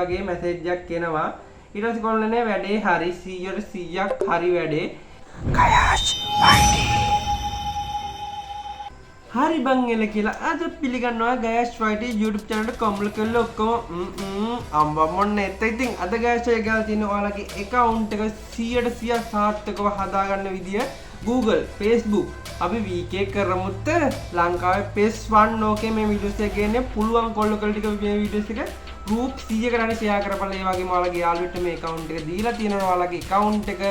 වගේ මැසේජ් එකක් එනවා. ඊට පස්සේ කොල්ලනේ වැඩේ හරි 100%ක් හරි වැඩේ. ගයාෂ් හරි බං එල කියලා අද පිළිගන්නවා ගයාෂ් වයිටි YouTube channel එකට කොම්බල කරලා ඔක්කොම අම්බම්මොන්න එත් ඉතින් අද ගයාෂ් එක ගාලා තියෙන ඔයාලගේ account එක 100% සාර්ථකව හදාගන්න විදිය Google Facebook අපි VK කරමුත් ලංකාවේ PES1 ඕකේ මේ වීඩියෝස් එක ගේන්නේ පුළුවන් කොල්ල කොල්ල ටික මේ වීඩියෝස් එක group 100කට හරි share කරපළා ඒ වගේම ඔයාලගේ යාළුවෙක්ට මේ account එක දීලා තියෙනවා ඔයාලගේ account එක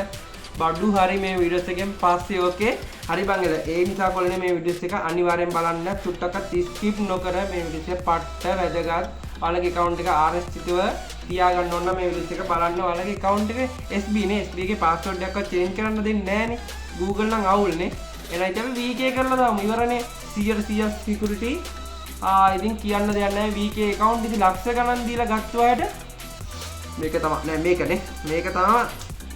බඩු හරි මේ වීඩියෝස් එකෙන් පස්සේ ඕකේ හරි බං එල ඒ නිසා කොල්ලනේ මේ වීඩියෝස් එක අනිවාර්යෙන් බලන්න චුට්ටක්වත් skip නොකර මේ වීඩියෝස් එක පට්ට වැදගත් ඔයාලගේ account එක ආරක්ෂිතව තියාගන්න ඕන මේ වීඩියෝස් එක බලන්න ඔයාලගේ account එක SB නේ SB එකේ password එකක්වත් change කරන්න දෙන්නේ නැහනේ Google නම් අවුල්නේ එහෙනම් ඉතින් VK කරලා දාමු ඉවරනේ 100% security ඉතින් කියන්න දෙයක් නැහැ VK account ඉතින් ලක්ෂ ගණන් දීලා ගත්ත අයට මේක තමයි නෑ මේකනේ මේක තමයි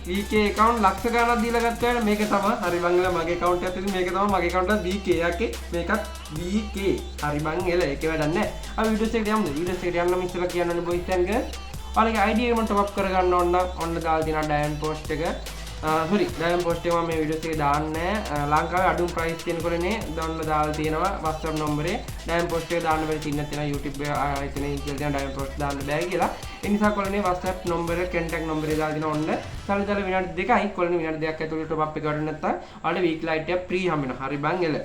VK account ලක්ෂ ගණන් දීලා ගත්ත අයට මේක තමයි හරි බං එල මගේ account එකත් ඉතින් මේක තමයි මගේ account එක VK එකේ මේකත් VK හරි බං එල ඒකේ වැඩක් නැහැ අපි වීඩියෝස් එකට යමුද වීඩියෝස් එකට යන්න නම් ඉස්සෙල්ලා කියන්න ඕනේ boys and girls ඔයාලගේ ID එක මම top up කරගන්න ඕන නම් ඔන්න දාලා තියෙනවා diamond post එක sorry diamond post එක මම මේ වීඩියෝස් එකේ දාන්නේ ලංකාවේ අඩුම price තියෙනකොටනේ දාන්න දාලා තියෙනවා WhatsApp නම්බරේ diamond post එක දාන්න බැරි තින්නක් තියෙනවා YouTube ආයතනයේ කියලා තියෙනවා diamond post දාන්න බෑ කියලා ඒ නිසා කොල්ලනේ WhatsApp නම්බර contact නම්බරේ දාලා දෙනවා ඔන්න සල්ලි විනාඩි 2යි කොල්ලනේ විනාඩි 2ක් ඇතුළත top up එක කරන්න නැත්නම් ඔයාලට week light එක free හම්බ වෙනවා හරි බං එල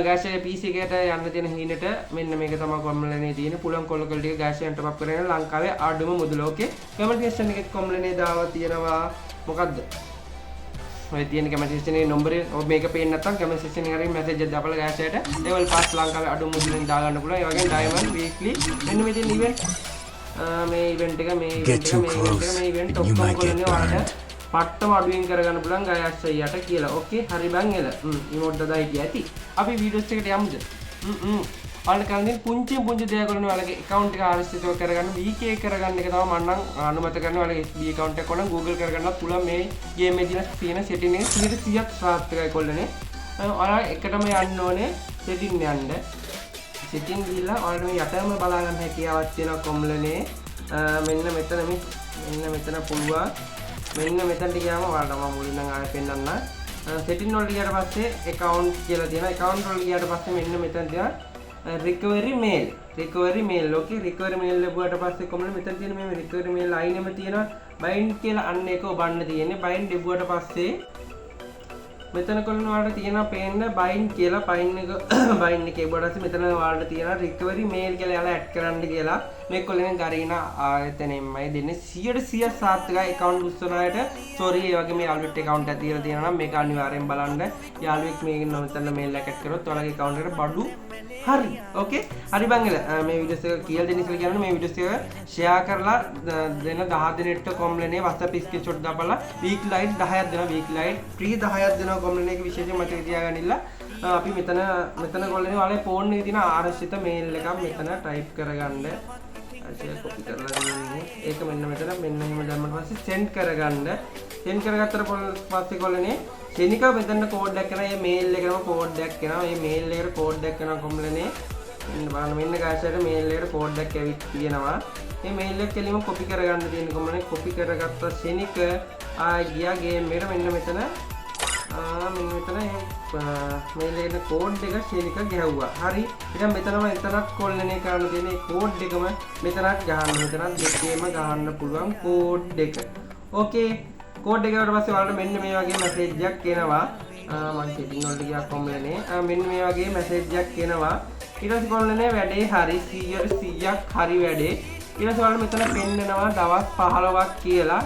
ගෑස් එක PC එකට යන්න තියෙන හීනට මෙන්න මේක තමයි කොම්ලනේ තියෙන පුළුවන් කොල්ල කොල්ල ටික ගෑස් එකෙන් top up කරගෙන ලංකාවේ අඩුම මුදල ඕකේ කමෙන්ට් සෙක්ෂන් එකේ කොම්ලනේ දාලා තියෙනවා මොකද්ද ඔය තියෙන කමෙන්ට් සෙක්ෂන් එකේ නම්බරේ ඔබ මේක පේන්නේ නැත්නම් කමෙන්ට් සෙක්ෂන් එකේ මැසේජ් එකක් දාපලා ගෑස් එකට level pass ලංකාවේ අඩුම මුදලෙන් දාගන්න පුළුවන් ඒ වගේම diamond weekly මෙන්න මේ තියෙන event මේ event එක මේ event ඔක්කොම කොල්ලනේ ඔයාලට පට්ටම අඩුවෙන් කරගන්න පුළුවන් ගයාස් අයියට කියලා. ඕකේ හරි බං එල. ඉමෝට් දාලා හිටියා ඇති. අපි වීඩියෝස් එකට යමුද? ඔයාලට කරන්නේ පුංචි දේවල් කරන ඔයාලගේ account එක ආරක්ෂිතව කරගන්න VK කරගන්න එක තමයි මම නම් අනුමත කරනවා. ඔයාලගේ SB account එක කොහොම Google කරගන්නත් පුළුවන් මේ game එකේ තියෙන setting එක 100%ක් සාර්ථකයි කොල්ලනේ. ඔයාලා එකටම යන්න ඕනේ setting යන්න. setting ගිහලා ඔයාලට මේ යටම බලා ගන්න හැකියාවක් තියෙනවා කොම්ලනේ. මෙන්න මෙතන පුළුවන්. මෙන්න මෙතනට ගියාම ඔයාලට මම මුලින්ම ආයෙ පෙන්නන්න. setting වලට ගියාට පස්සේ account කියලා තියෙනවා. account වලට ගියාට පස්සේ මෙන්න මෙතන තියෙනවා recovery mail. Okay recovery mail ලැබුවාට පස්සේ කොහොමද මෙතන තියෙන මේ recovery mail line එකම තියෙනවා. bind කියලා අන්න එක ඔබන්න තියෙන්නේ. bind ලැබුවාට පස්සේ මෙතන කොල්ලන ඔයාලට තියෙනවා පේන්න bind කියලා bind එකේ බඩට මෙතන ඔයාලට තියෙනවා recovery mail කියලා යාලා ඇඩ් කරන්න කියලා මේ කොල්ලෙන් ගරීන ආයතනෙන්මයි දෙන්නේ 100% සාර්ථකයි account උස්සනායට sorry ඒ වගේ මේ යාළුවෙක් account එකක් තියලා තියෙනවා නම් මේක අනිවාර්යෙන් බලන්න යාළුවෙක් මේක මෙතන mail එකක් ඇඩ් කරොත් ඔයාලගේ account එකට බඩු හරි okay හරි බං එල මේ වීඩියෝස් එක කියලා දෙන්න ඉස්සෙල්ලා කියන්න මේ වීඩියෝස් එක share කරලා දෙන 10 දිනෙට කොම්ලනේ WhatsApp screenshot දාපලා week light 10ක් දෙනවා week light free 10ක් දෙනවා කොම්ලනේ එක විශේෂයෙන් මතක තියාගන්නilla අපි මෙතන කොල්ලනේ ඔයාලගේ ෆෝන් එකේ තියෙන ආරක්ෂිත mail එකක් මෙතන type කරගන්න ඒක copy කරලා දෙන්නේ ඒක මෙන්න මෙතන මෙන්න එහෙම දැම්මම පස්සේ send කරගන්න send කරගත්තට පස්සේ කොල්ලනේ ශනික මෙතන කෝඩ් එකක් කරනවා මේ මේල් එකේම කෝඩ් එකක් කරනවා මේ මේල් එකට කෝඩ් එකක් කරනවා කොම්ලනේ මෙන්න බලන්න මෙන්න ගායසයට මේල් එකට කෝඩ් එකක් ඇවිත් තියෙනවා මේ මේල් එක කෙලිම කොපි කරගන්න තියෙන්නේ කොම්ලනේ කොපි කරගත්ත ශනික ගියා ගේම් එකට මෙන්න මෙතන මේල් එකේ කෝඩ් එක ශනික ගැහුවා හරි ඊට මෙතනත් කොල්ලනේ කරන්න තියෙන්නේ කෝඩ් එකම මෙතනත් ගහන්න මෙතනත් දෙකේම ගහන්න පුළුවන් කෝඩ් එක ඕකේ කෝඩ් එකකට පස්සේ ඔයාලට මෙන්න මේ වගේ මැසේජ් එකක් එනවා මම setting වලට ගියා කොම්ලනේ මෙන්න මේ වගේ මැසේජ් එකක් එනවා ඊට පස්සේ කොම්ලනේ වැඩේ හරි 100%ක් හරි වැඩේ ඊට පස්සේ ඔයාලට මෙතන පෙන්නනවා දවස් 15ක් කියලා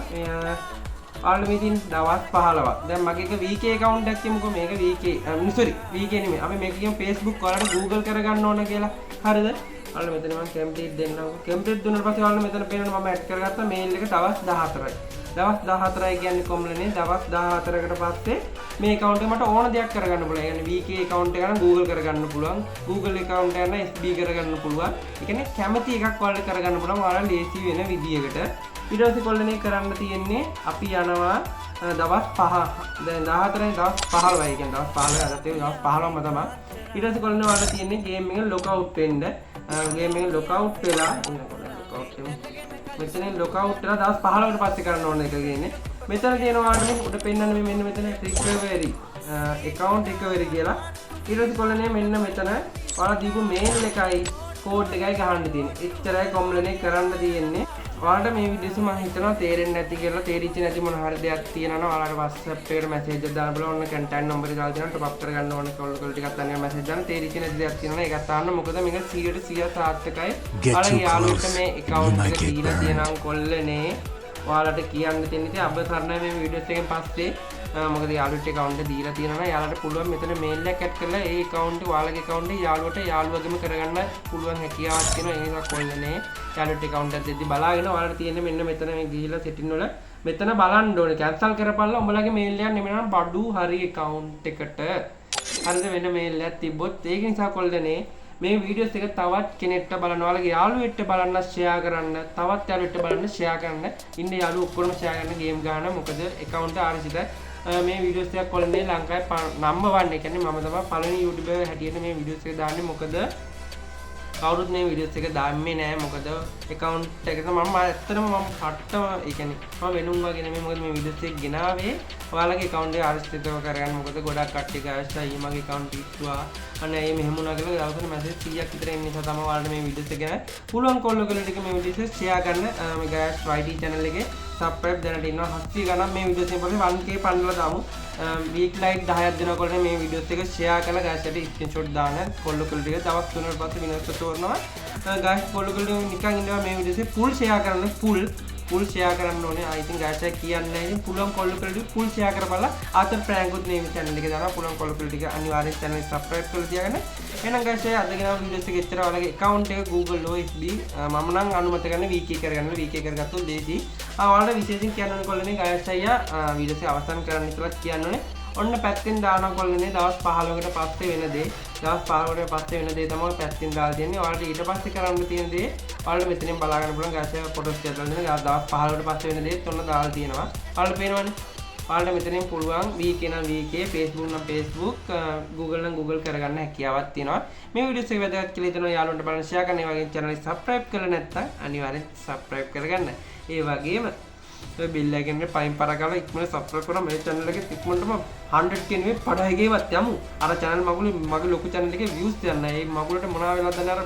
ඔයාලට මෙතින් දවස් 15ක් දැන් මගේ එක VK account එකක් කියමුකෝ මේක VK sorry VK නෙමෙයි අපි මේක කියමු Facebook ඔයාලට Google කරගන්න ඕන කියලා හරිද ඔයාලට මෙතන මම template දෙන්නම් template දුන්නාට පස්සේ ඔයාලට මෙතන පේනවා මම ඇඩ් කරගත්ත mail එක දවස් 14යි දවස් 14යි කියන්නේ කොම්ලනේ දවස් 14කට පස්සේ මේ account එක මට ඕන දෙයක් කරගන්න පුළුවන්. يعني VK account එක ගන්න Google කරගන්න පුළුවන්. Google account එක ගන්න SB කරගන්න පුළුවන්. ඒ කියන්නේ කැමති එකක් ඔයාලට කරගන්න පුළුවන්. ඔයාලා ලේසි වෙන විදියකට. ඊට පස්සේ කොල්ලනේ කරන්න තියෙන්නේ අපි යනවා දවස් 5 දැන් 14යි දවස් 15යි කියන්නේ දවස් 15 අදත් ඒ දවස් 15ම තමයි. ඊට පස්සේ කොල්ලනේ ඔයාලා තියෙන්නේ game එක log out වෙන්න. game එක log out වෙලා log out වෙමු. මෙතන ලොකවුට් කරලා දවස් 15කට පස්සේ කරන්න ඕන එක කියන්නේ. මෙතන තියෙනවා මේ උඩ පෙන්නන්න මේ මෙන්න මෙතන රිකවරි account recovery කියලා. ඊට පස්සේ කොල්ලනේ මෙන්න මෙතන ඔයාලා දීපු මේල් එකයි කෝඩ් එකයි ගහන්න තියෙන්නේ. එච්චරයි කොම්ලනේ කරන්න තියෙන්නේ. ඔයාලට මේ වීඩියෝස් මම හිතනවා තේරෙන්නේ නැති කියලා තේරිච්ච නැති මොන හරි දෙයක් තියෙනවා නම් ඔයාලට WhatsApp එකට මැසේජ් එකක් දාන්න බලන්න ඕන කන්ටැක්ට් නම්බර් එක දාලා දෙනවා ටොප් අප් කරගන්න ඕන කෝල් ටිකක් දාන්න මැසේජ් දාන්න තේරිච්ච නැති දෙයක් තියෙනවා නම් ඒකත් දාන්න මොකද මේක 100% සාර්ථකයි. ඔයාලගේ යාළුවෙක්ට මේ account එක දීලා තියෙනම් කොල්ලනේ ඔයාලට කියන්න තියෙන ඉතින් අබසරණයි මේ වීඩියෝස් එකෙන් පස්සේ මොකද යාළුවට account එක දීලා තියෙනවා නම් යාළුවට පුළුවන් මෙතන mail එකක් ඇඩ් කරලා ඒ account එක ඔයාලගේ account එක යාළුවට යාළුවගේම කරගන්න පුළුවන් හැකියාවක් තියෙනවා. ඒ නිසා කොල්ලනේ යාළුවට account එකක් දෙද්දි බලාගෙන ඔයාලට තියෙන්නේ මෙන්න මෙතන මේ ගිහිල්ලා setting වල මෙතන බලන්න ඕනේ. cancel කරපළා උඹලගේ mail එකක් නෙමෙයි බඩු හරි account එකට. හරිද වෙන mail එකක් තිබ්බොත් ඒක නිසා කොල්ලනේ මේ වීඩියෝස් එක තවත් කෙනෙක්ට බලන්න ඔයාලගේ යාළුවෙක්ට බලන්න ෂෙයා කරන්න තවත් යාළුවෙක්ට බලන්න ෂෙයා කරන්න ඉන්න යාළුවෝ ඔක්කොම ෂෙයා කරන්න ගේම් ගන්න මොකද account ආරසිත මේ වීඩියෝස් එකක් කොල්ලනේ ලංකාවේ නම්බර් 1 ඒ කියන්නේ මම තමයි පළවෙනි YouTuber හැටියට මේ වීඩියෝස් එක දාන්නේ මොකද කවුරුත් මේ වීඩියෝස් එක දාන්නේ නැහැ මොකද account එකට මම ඇත්තටම මම කට්ටම ඒ කියන්නේ මම වෙනුම් වගේ නෙමෙයි මොකද මේ වීඩියෝස් එක ගෙනාවේ ඔයාලගේ account එක ආරක්ෂිතව කරගන්න මොකද ගොඩක් කට්ටිය අවශ්‍යයි මගේ account ඉස්සුවා අනේ මේ මෙහෙම වුණා කියලා දවසට මැසේජ් 100ක් විතර එන නිසා තමයි ඔයාලට මේ වීඩියෝස් එක ගැන පුළුවන් කොල්ලෝ ටික මේ වීඩියෝස් එක ෂෙයා කරන්න මේ ගෑස් YT channel එකේ subscribe දැනට ඉන්නවා 700 ගණන් මේ වීඩියෝස් එකෙන් පස්සේ 1k පන්නලා දාමු week like 10ක් දෙනකොට මේ වීඩියෝස් එක ෂෙයා කරලා ගෑස් යට screenshot දාන්න කොල්ලෝ ටික දවස් 3කට පස්සේ විනාශ තෝරනවා ගෑස් කොල්ලෝ ටික නිකන් ඉන්නවා මේ වීඩියෝස් එක full ෂෙයා කරන්න full ෂෙයා කරන්න ඕනේ. I think ගෑස් එක කියන්නේ ඉතින් පුළුවන් කොල්ලෝ ටික full ෂෙයා කරපළා ආතර ප්‍රෑන්ක් උත් මේ channel එකේ දානවා පුළුවන් කොල්ලෝ ටික අනිවාර්යෙන් channel එක subscribe කරලා තියාගන්න. එහෙනම් ගෑස් අද ගෙනාව වීඩියෝස් එක එච්චර ඔයාලගේ account එක Google OSB මම නම් අනුමත කරන්නේ VK කරගන්න VK කරගත්තොත් දෙසි ඔයාලට විශේෂයෙන් කියන්න ඕනේ කොල්ලනේ ගෑස් අයියා වීඩියෝස් එක අවසන් කරන්න කියලා කියන්න ඕනේ. ඔන්න පැත්තෙන් දානවා කොල්ලනේ දවස් 15කට පස්සේ වෙන දේ දවස් 15කට පස්සේ වෙන දේ තමයි පැත්තෙන් දාලා තියෙන්නේ. ඔයාලට ඊට පස්සේ කරන්න තියෙන දේ ඔයාලට මෙතනින් බලා ගන්න පුළුවන් ගෑස් එක ෆොටෝස් එකක් දාලා දෙනවා. දවස් 15කට පස්සේ වෙන දේත් ඔන්න දාලා තියෙනවා. ඔයාලට පේනවනේ. ඔයාලට මෙතනින් පුළුවන් VK නම් VK Facebook නම් Facebook Google නම් Google කරගන්න හැකියාවක් තියෙනවා. මේ වීඩියෝස් එක වැදගත් කියලා හිතනවා යාළුවන්ට බලන්න ෂෙයා කරන්න. ඒ වගේම channel එක subscribe කරලා නැත්නම් අනිවාර්යෙන් subscribe කරගන්න. ඒ වගේම ඔය බෙල් එකෙන් පයින් පරගාලා ඉක්මනට subscribe කරලා මේ channel එකේ ඉක්මනටම 100k නෙවෙයි 50kවත් යමු. අර channel මගේ ලොකු channel එකේ views යන්න. ඒ මගුලට මොනවා වෙලාද දැන් අර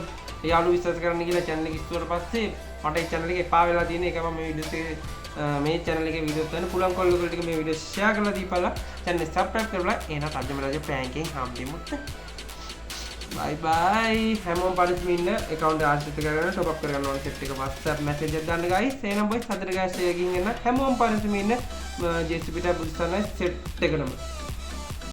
යාළුවෝ විශ්වාස කරන්න කියලා channel එක ඉස්සුවට පස්සේ මට ඒ channel එක එපා වෙලා තියෙන එක මම මේ වීඩියෝස් එකේ මේ channel එකේ වීඩියෝස් ගන්න පුළුවන් කොල්ලෝ ටික මේ වීඩියෝ share කරලා දීපල්ලා channel subscribe කරලා එහෙනම් රජම රජ prank එකෙන් හම්බෙමුත් bye bye හැමෝම පරිස්සමින් ඉන්න account එක ආශ්‍රිත කරගෙන top up කරගන්න ඕන set එක WhatsApp message එකක් දාන්න guys එහෙනම් boys හතර guys එකකින් එන්න හැමෝම පරිස්සමින් ඉන්න JCB ට බුදුසන්නයි set එකටම